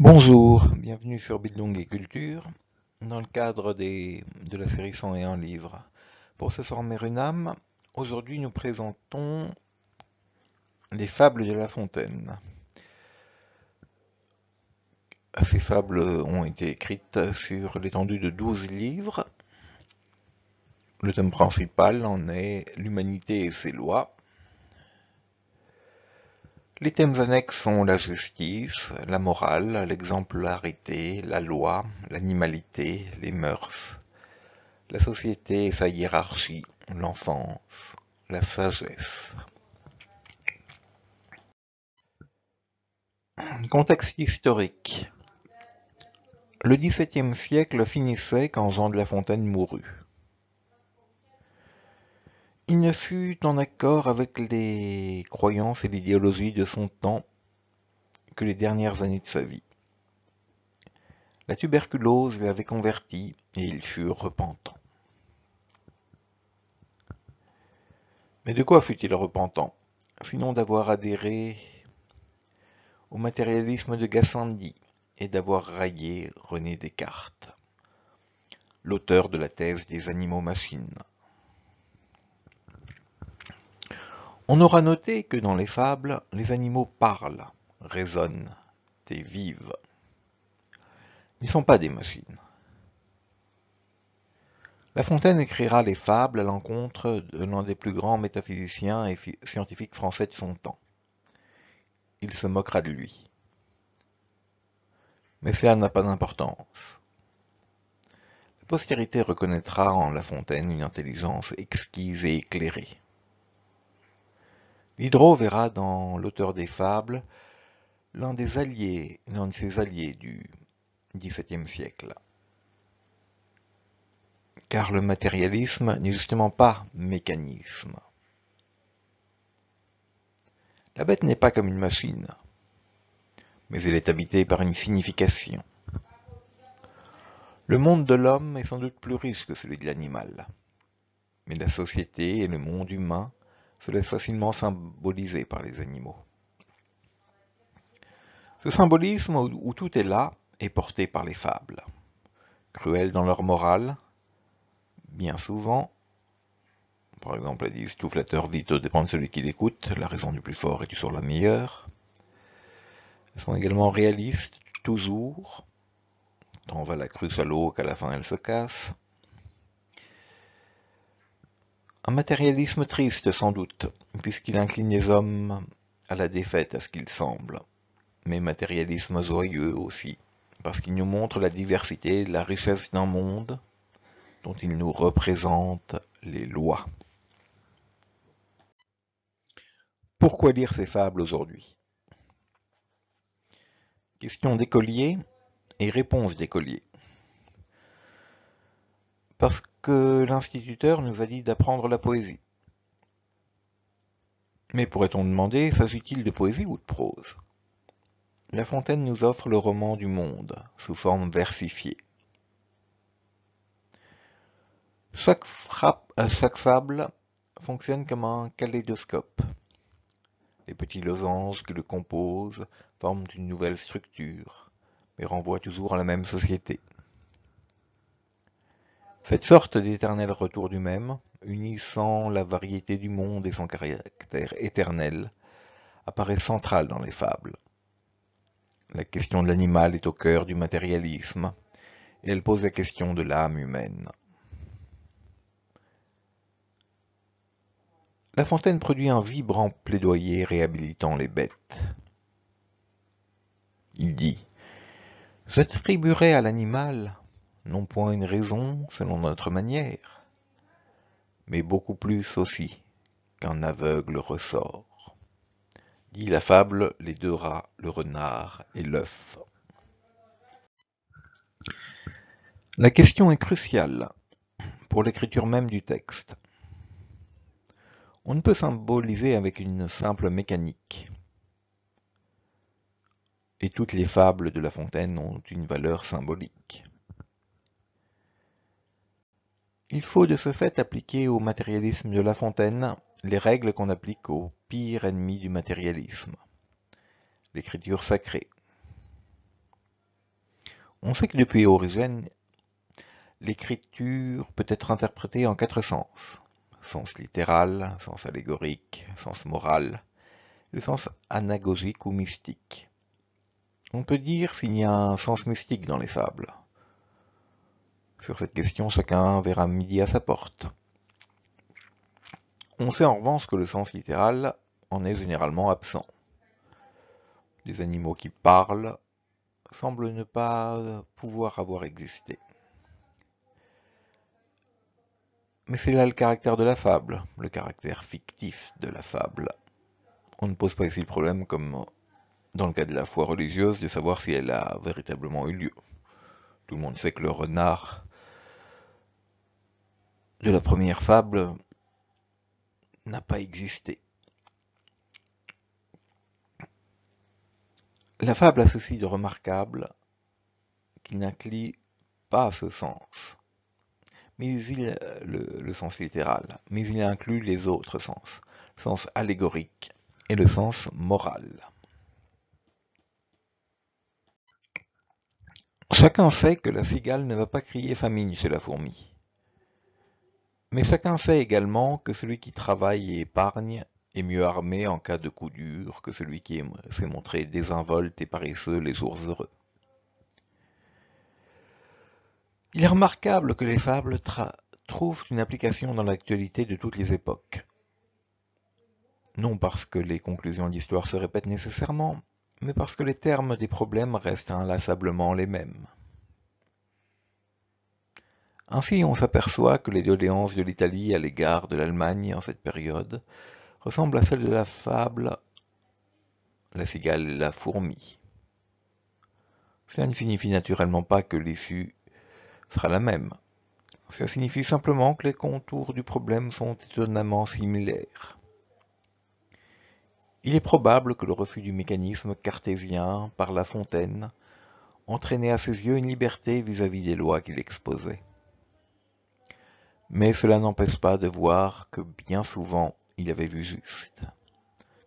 Bonjour, bienvenue sur Bildung et Culture, dans le cadre de la série 101 livres. Pour se former une âme, aujourd'hui nous présentons les fables de La Fontaine. Ces fables ont été écrites sur l'étendue de 12 livres. Le thème principal en est l'humanité et ses lois. Les thèmes annexes sont la justice, la morale, l'exemplarité, la loi, l'animalité, les mœurs, la société et sa hiérarchie, l'enfance, la sagesse. Contexte historique. Le XVIIe siècle finissait quand Jean de La Fontaine mourut. Il ne fut en accord avec les croyances et l'idéologie de son temps que les dernières années de sa vie. La tuberculose l'avait converti et il fut repentant. Mais de quoi fut-il repentant, sinon d'avoir adhéré au matérialisme de Gassendi et d'avoir raillé René Descartes, l'auteur de la thèse des animaux-machines. On aura noté que dans les fables, les animaux parlent, raisonnent et vivent. Ils ne sont pas des machines. La Fontaine écrira les fables à l'encontre de l'un des plus grands métaphysiciens et scientifiques français de son temps. Il se moquera de lui. Mais cela n'a pas d'importance. La postérité reconnaîtra en La Fontaine une intelligence exquise et éclairée. Diderot verra dans l'auteur des fables l'un de ses alliés du XVIIe siècle. Car le matérialisme n'est justement pas mécanisme. La bête n'est pas comme une machine, mais elle est habitée par une signification. Le monde de l'homme est sans doute plus riche que celui de l'animal, mais la société et le monde humain se laissent facilement symboliser par les animaux. Ce symbolisme où tout est là est porté par les fables. Cruelles dans leur morale, bien souvent, par exemple elles disent tout flatteur vit au dépend de celui qui l'écoute, la raison du plus fort est toujours la meilleure. Elles sont également réalistes, toujours, tant va la cruche à l'eau qu'à la fin elle se casse. Un matérialisme triste sans doute, puisqu'il incline les hommes à la défaite à ce qu'il semble, mais matérialisme joyeux aussi, parce qu'il nous montre la diversité et la richesse d'un monde dont il nous représente les lois. Pourquoi lire ces fables aujourd'hui? Question d'écolier et réponse d'écolier. Parce que l'instituteur nous a dit d'apprendre la poésie. Mais pourrait-on demander, s'agit-il de poésie ou de prose? La Fontaine nous offre le roman du monde, sous forme versifiée. Chaque fable fonctionne comme un kaléidoscope. Les petits losanges qui le composent forment une nouvelle structure, mais renvoient toujours à la même société. Cette sorte d'éternel retour du même, unissant la variété du monde et son caractère éternel, apparaît centrale dans les fables. La question de l'animal est au cœur du matérialisme, et elle pose la question de l'âme humaine. La Fontaine produit un vibrant plaidoyer réhabilitant les bêtes. Il dit « J'attribuerai à l'animal non point une raison selon notre manière, mais beaucoup plus aussi qu'un aveugle ressort. » Dit la fable Les deux rats, le renard et l'œuf. La question est cruciale pour l'écriture même du texte. On ne peut symboliser avec une simple mécanique. Et toutes les fables de La Fontaine ont une valeur symbolique. Il faut de ce fait appliquer au matérialisme de La Fontaine les règles qu'on applique au pire ennemi du matérialisme, l'écriture sacrée. On sait que depuis Origène, l'écriture peut être interprétée en 4 sens. Sens littéral, sens allégorique, sens moral, le sens anagogique ou mystique. On peut dire s'il y a un sens mystique dans les fables. Sur cette question, chacun verra midi à sa porte. On sait en revanche que le sens littéral en est généralement absent. Les animaux qui parlent semblent ne pas pouvoir avoir existé. Mais c'est là le caractère de la fable, le caractère fictif de la fable. On ne pose pas ici le problème, comme dans le cas de la foi religieuse, de savoir si elle a véritablement eu lieu. Tout le monde sait que le renard de la première fable n'a pas existé. La fable a ceci de remarquable qu'il n'inclut pas ce sens, mais le sens littéral, mais il inclut les autres sens, le sens allégorique et le sens moral. Chacun sait que la cigale ne va pas crier famine chez la fourmi. Mais chacun sait également que celui qui travaille et épargne est mieux armé en cas de coup dur que celui qui s'est montré désinvolte et paresseux les jours heureux. Il est remarquable que les fables trouvent une application dans l'actualité de toutes les époques. Non parce que les conclusions d'histoire se répètent nécessairement, mais parce que les termes des problèmes restent inlassablement les mêmes. Ainsi, on s'aperçoit que les doléances de l'Italie à l'égard de l'Allemagne en cette période ressemblent à celles de la fable La cigale et la fourmi. Cela ne signifie naturellement pas que l'issue sera la même. Cela signifie simplement que les contours du problème sont étonnamment similaires. Il est probable que le refus du mécanisme cartésien par La Fontaine entraînait à ses yeux une liberté vis-à-vis des lois qu'il exposait. Mais cela n'empêche pas de voir que bien souvent il avait vu juste.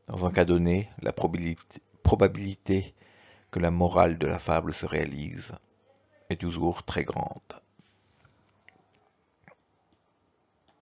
Dans un cas donné, la probabilité que la morale de la fable se réalise est toujours très grande.